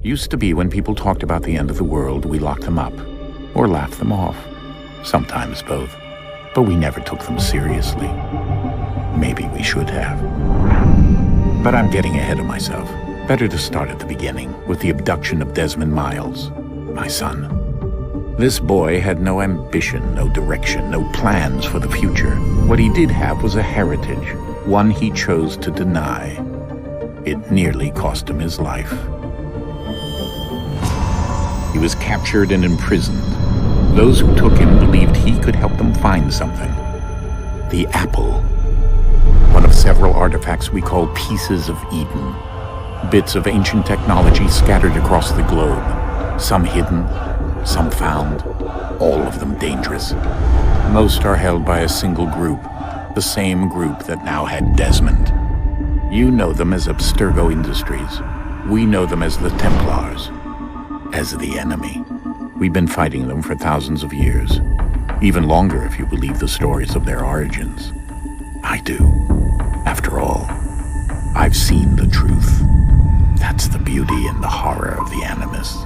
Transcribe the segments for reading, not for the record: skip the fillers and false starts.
Used to be when people talked about the end of the world, we locked them up. Or laughed them off. Sometimes both. But we never took them seriously. Maybe we should have. But I'm getting ahead of myself. Better to start at the beginning, with the abduction of Desmond Miles, my son. This boy had no ambition, no direction, no plans for the future. What he did have was a heritage, one he chose to deny. It nearly cost him his life. He was captured and imprisoned. Those who took him believed he could help them find something. The apple. One of several artifacts we call pieces of Eden. Bits of ancient technology scattered across the globe. Some hidden, some found, all of them dangerous. Most are held by a single group, the same group that now had Desmond. You know them as Abstergo Industries. We know them as the Templars, as the enemy. We've been fighting them for thousands of years, even longer if you believe the stories of their origins. I do. After all, I've seen the truth. That's the beauty and the horror of the Animus.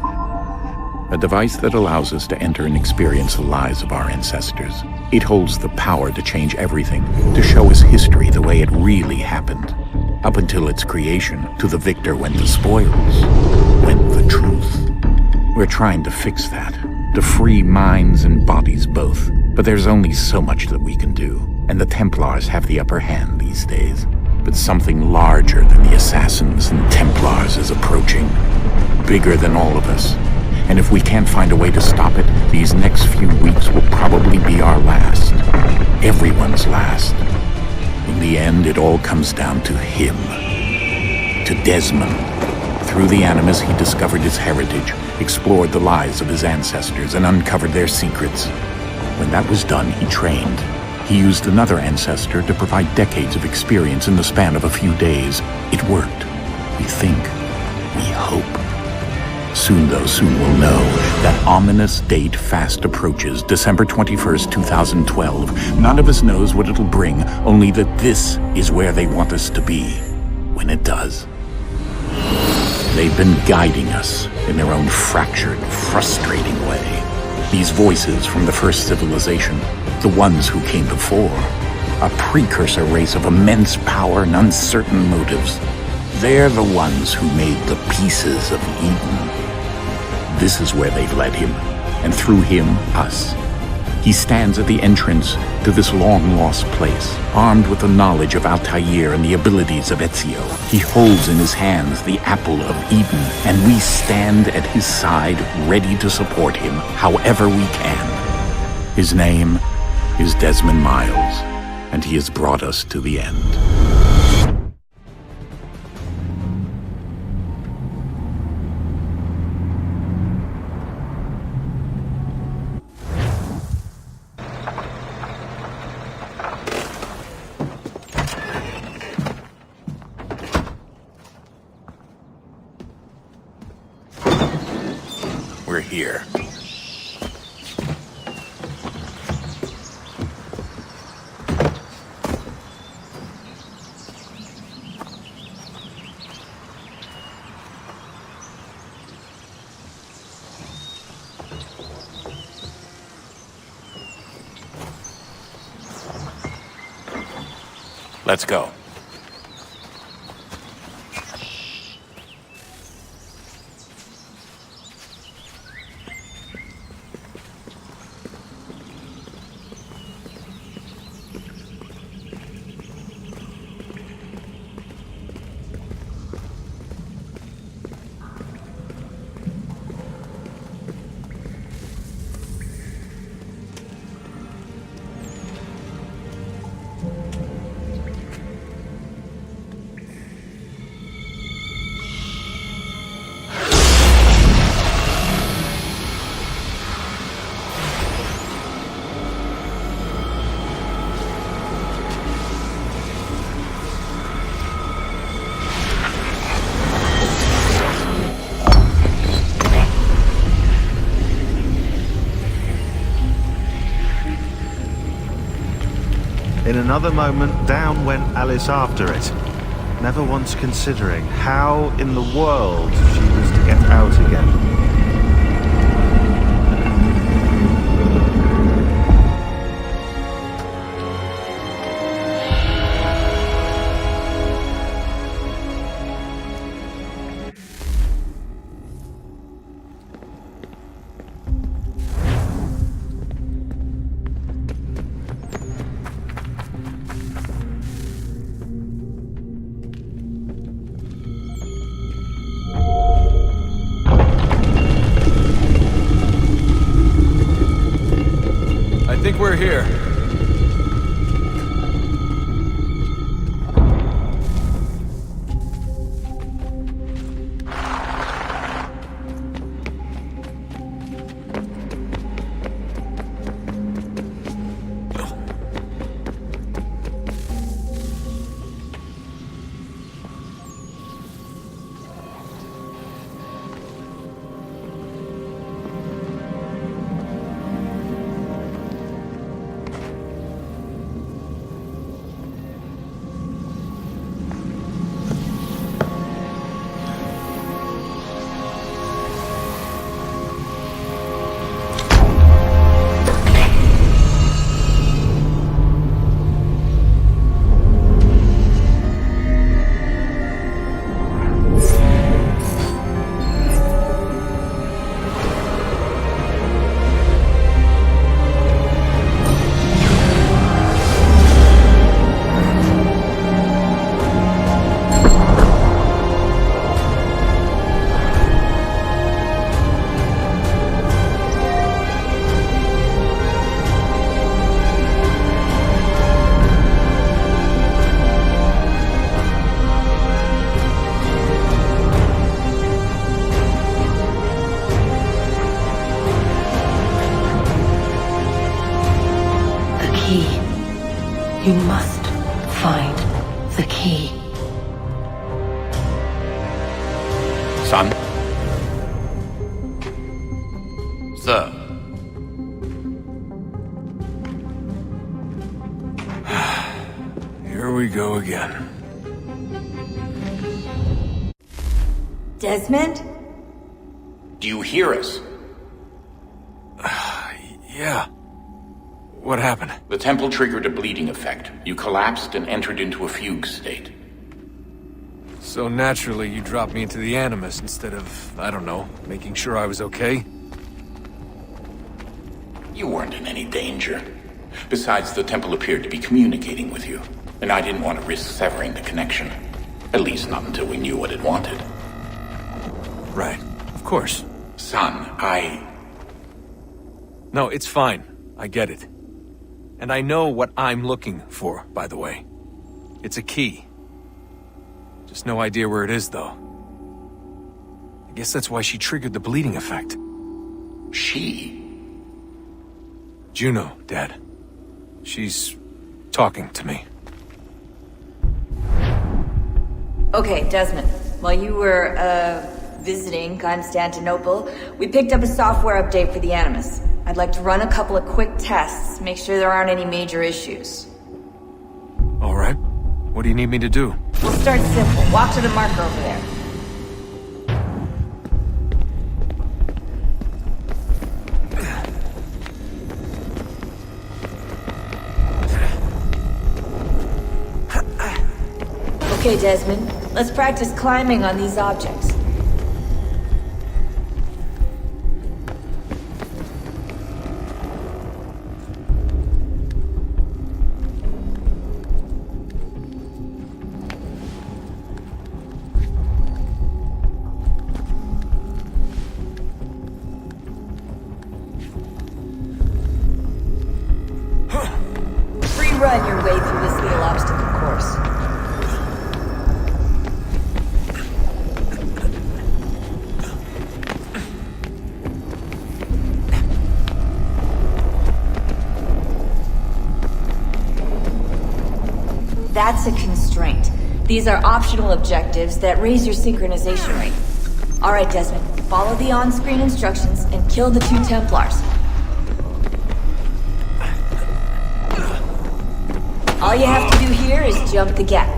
A device that allows us to enter and experience the lives of our ancestors. It holds the power to change everything, to show us history the way it really happened. Up until its creation, to the victor went the spoils, went the truth. We're trying to fix that, to free minds and bodies both. But there's only so much that we can do, and the Templars have the upper hand these days. But something larger than the Assassins and Templars is approaching, bigger than all of us. And if we can't find a way to stop it, these next few weeks will probably be our last. Everyone's last. In the end, it all comes down to him. To Desmond. Through the Animus, he discovered his heritage, explored the lives of his ancestors, and uncovered their secrets. When that was done, he trained. He used another ancestor to provide decades of experience in the span of a few days. It worked. We think. We hope. Soon we'll know. That ominous date fast approaches, December 21st, 2012. None of us knows what it'll bring, only that this is where they want us to be, when it does. They've been guiding us in their own fractured, frustrating way. These voices from the first civilization, the ones who came before, a precursor race of immense power and uncertain motives. They're the ones who made the pieces of Eden. This is where they've led him, and through him, us. He stands at the entrance to this long-lost place, armed with the knowledge of Altair and the abilities of Ezio. He holds in his hands the apple of Eden, and we stand at his side, ready to support him however we can. His name is Desmond Miles, and he has brought us to the end. We're here. Let's go. In another moment, down went Alice after it, never once considering how in the world she was to get out think we're here. You must find the key. Son? Sir. Here we go again. Desmond? Do you hear us? Yeah. What happened? The temple triggered a bleeding effect. You collapsed and entered into a fugue state. So naturally, you dropped me into the Animus instead of, I don't know, making sure I was okay? You weren't in any danger. Besides, the temple appeared to be communicating with you, and I didn't want to risk severing the connection. At least not until we knew what it wanted. Right. Of course. Son, No, it's fine. I get it. And I know what I'm looking for, by the way. It's a key. Just no idea where it is, though. I guess that's why she triggered the bleeding effect. She? Juno, Dad. She's talking to me. Okay, Desmond. While you were, visiting Constantinople, we picked up a software update for the Animus. I'd like to run a couple of quick tests, make sure there aren't any major issues. All right. What do you need me to do? We'll start simple. Walk to the marker over there. Okay, Desmond. Let's practice climbing on these objects. Run your way through this little obstacle course. That's a constraint. These are optional objectives that raise your synchronization rate. Alright, Desmond, follow the on-screen instructions and kill the 2 Templars. All you have to do here is jump the gap.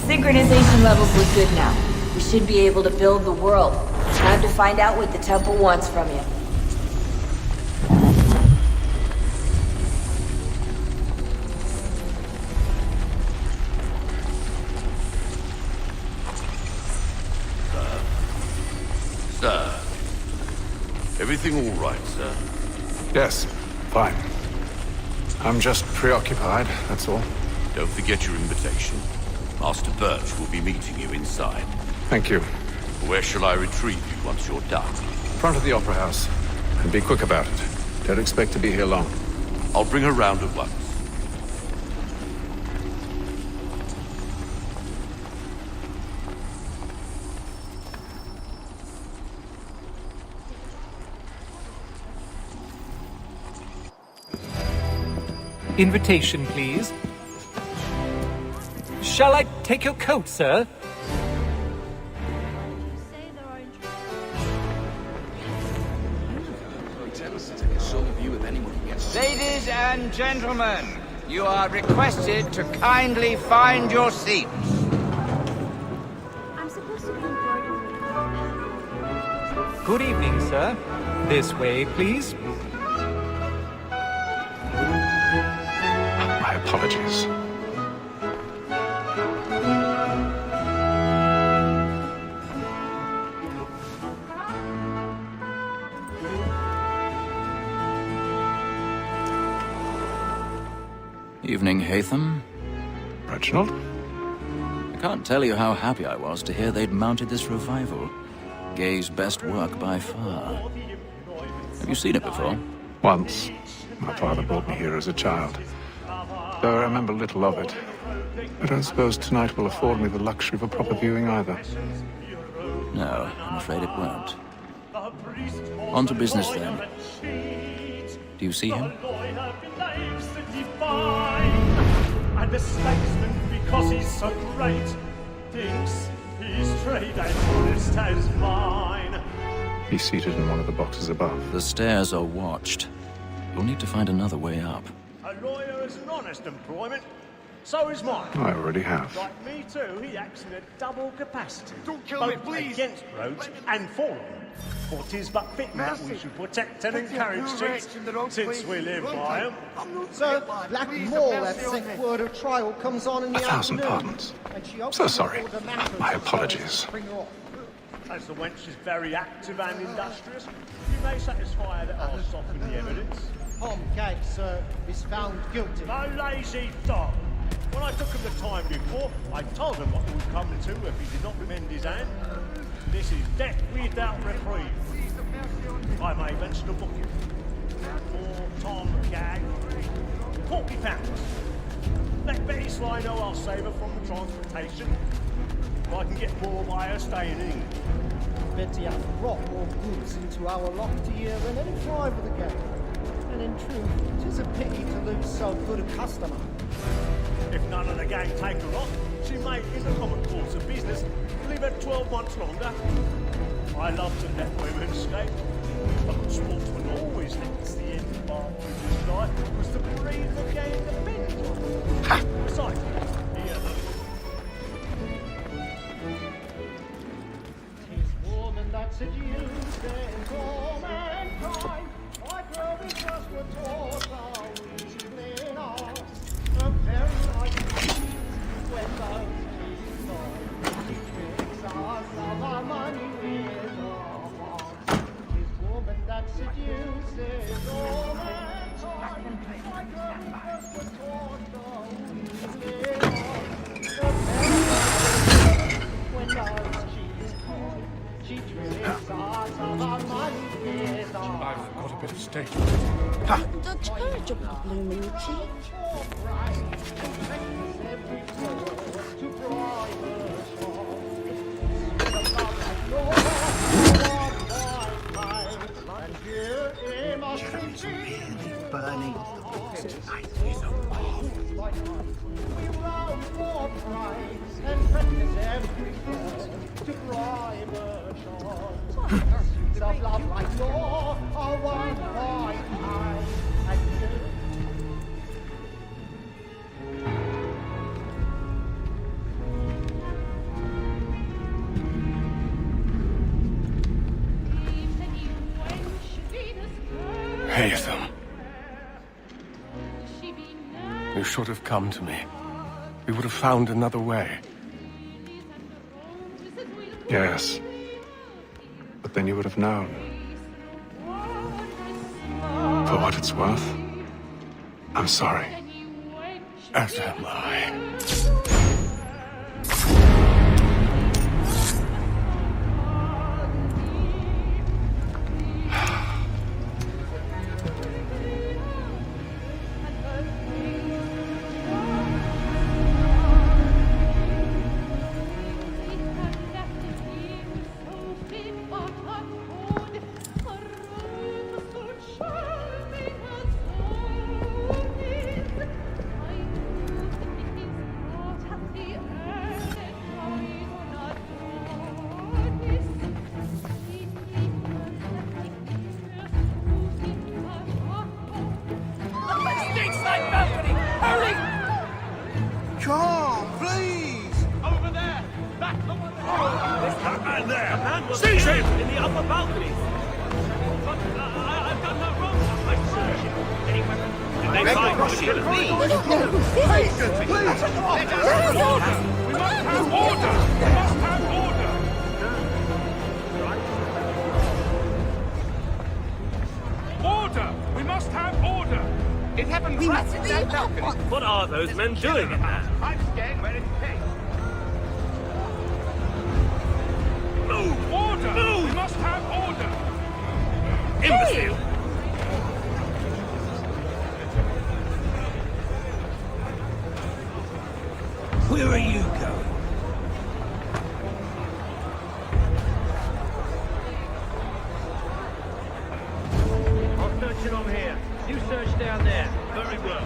Synchronization levels look good now. We should be able to build the world. Time to find out what the temple wants from you. Everything all right, sir? Yes, fine. I'm just preoccupied, that's all. Don't forget your invitation. Master Birch will be meeting you inside. Thank you. Where shall I retrieve you once you're done? Front of the Opera House. And be quick about it. Don't expect to be here long. I'll bring her round at once. Invitation, please. Shall I take your coat, sir? Ladies and gentlemen, you are requested to kindly find your seats. I'm supposed to be embroidering. Good evening, sir. This way, please. My apologies. Evening, Hatham. Reginald? I can't tell you how happy I was to hear they'd mounted this revival. Gay's best work by far. Have you seen it before? Once. My father brought me here as a child. Though I remember little of it. I don't suppose tonight will afford me the luxury of a proper viewing either. No, I'm afraid it won't. On to business then. Do you see him? And the statesman, because he's so great, thinks his trade ain't honest as mine. He's seated in one of the boxes above. The stairs are watched. You'll need to find another way up. A lawyer is an honest employment, so is mine. I already have. Like me too, he acts in a double capacity. Don't kill both me, please. against roads and for them. For 'tis but fitting that we should protect and encourage streets, since we live by them. Sir, Black Moor, that sick word of trial comes on in the 1,000 afternoon. pardons. And she So sorry. opens the matters My as apologies. bring her off. As the wench is very active and industrious, you may satisfy her that I'll soften the evidence. Tom Gates, sir, is found guilty. No lazy dog. When I took him the time before, I told him what would come to if he did not mend his hand. This is death without reprieve. I may venture to book him. For Tom Gag, £40. Let Betty Sly know I'll save her from the transportation. If I can get more by her staying in England. Betty hath brought more goods into our lofty year than any five of the gang. And in truth, 'tis a pity to lose so good a customer. If none of the gang take her off, she may, in the common course of business, live her 12 months longer. I love to let women skate. A good sportsman always thinks the end part of his life was to breed the game to bend on. Besides, here, Tis woman that seduced and torment. I grow with us were taught our weakling us. A very nice when those tricks us of our money with our hearts. Tis woman that seduces all mankind. I grow with us were taught our weakling us. A very nice when those cheese coin. She tricks us of our money with our hearts. I've got a bit of stage. The church of the blooming cheek. Burning tonight is a we round for prize and practice every word to bribe a child. Of love like yours are one white eye and you. Hatham. You should have come to me. We would have found another way. Yes. But then you would have known. For what it's worth, I'm sorry. As am I. Come, please! Over there! That man there! Seize him! In the upper balcony. But I've done no wrong. I'm searching. Any weapon? Did they find what killed me? We must have order! We must have order! Order! We must have order! It happened right in that balcony. What are those men doing in there? I'm staying where it's safe. Move! Order! Move! We must have order! Imbecile! Where are you going? I'll search along here. You search down there. Very well.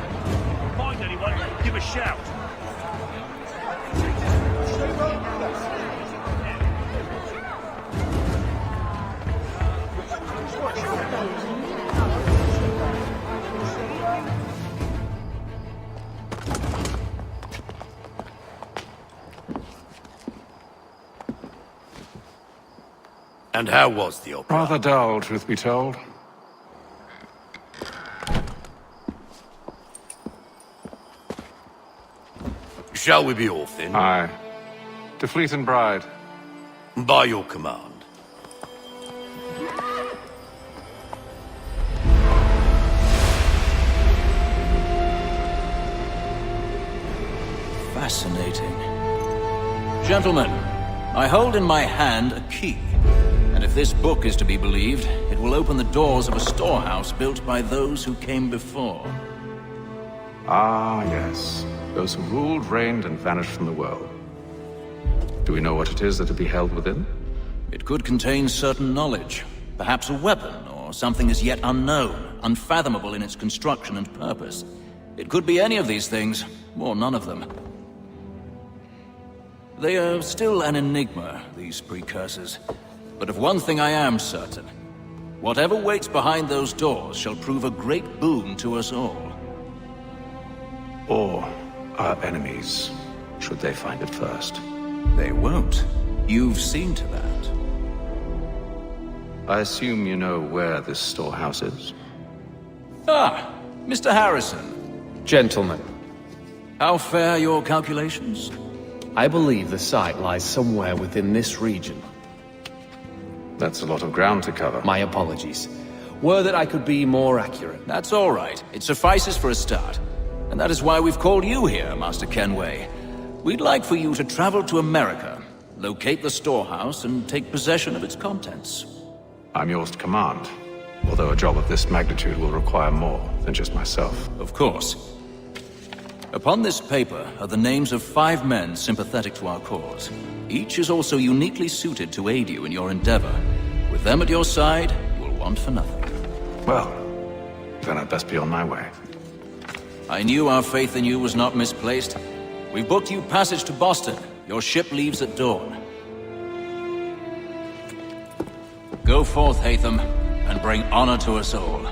Find anyone, give a shout. And how was the opera? Rather dull, truth be told. Shall we be off then? Aye. To Fleet and Bride. By your command. Fascinating. Gentlemen, I hold in my hand a key. And if this book is to be believed, it will open the doors of a storehouse built by those who came before. Ah, yes. Those who ruled, reigned, and vanished from the world. Do we know what it is that to be held within? It could contain certain knowledge. Perhaps a weapon, or something as yet unknown, unfathomable in its construction and purpose. It could be any of these things, or none of them. They are still an enigma, these precursors. But of one thing I am certain. Whatever waits behind those doors shall prove a great boon to us all. Or our enemies, should they find it first. They won't. You've seen to that. I assume you know where this storehouse is? Ah, Mr. Harrison. Gentlemen, How fare your calculations? I believe the site lies somewhere within this region. That's a lot of ground to cover. My apologies. Were that I could be more accurate. That's all right. It suffices for a start. And that is why we've called you here, Master Kenway. We'd like for you to travel to America, locate the storehouse, and take possession of its contents. I'm yours to command, although a job of this magnitude will require more than just myself. Of course. Upon this paper are the names of 5 men sympathetic to our cause. Each is also uniquely suited to aid you in your endeavor. With them at your side, you will want for nothing. Well, then I'd best be on my way. I knew our faith in you was not misplaced. We've booked you passage to Boston. Your ship leaves at dawn. Go forth, Hatham, and bring honor to us all.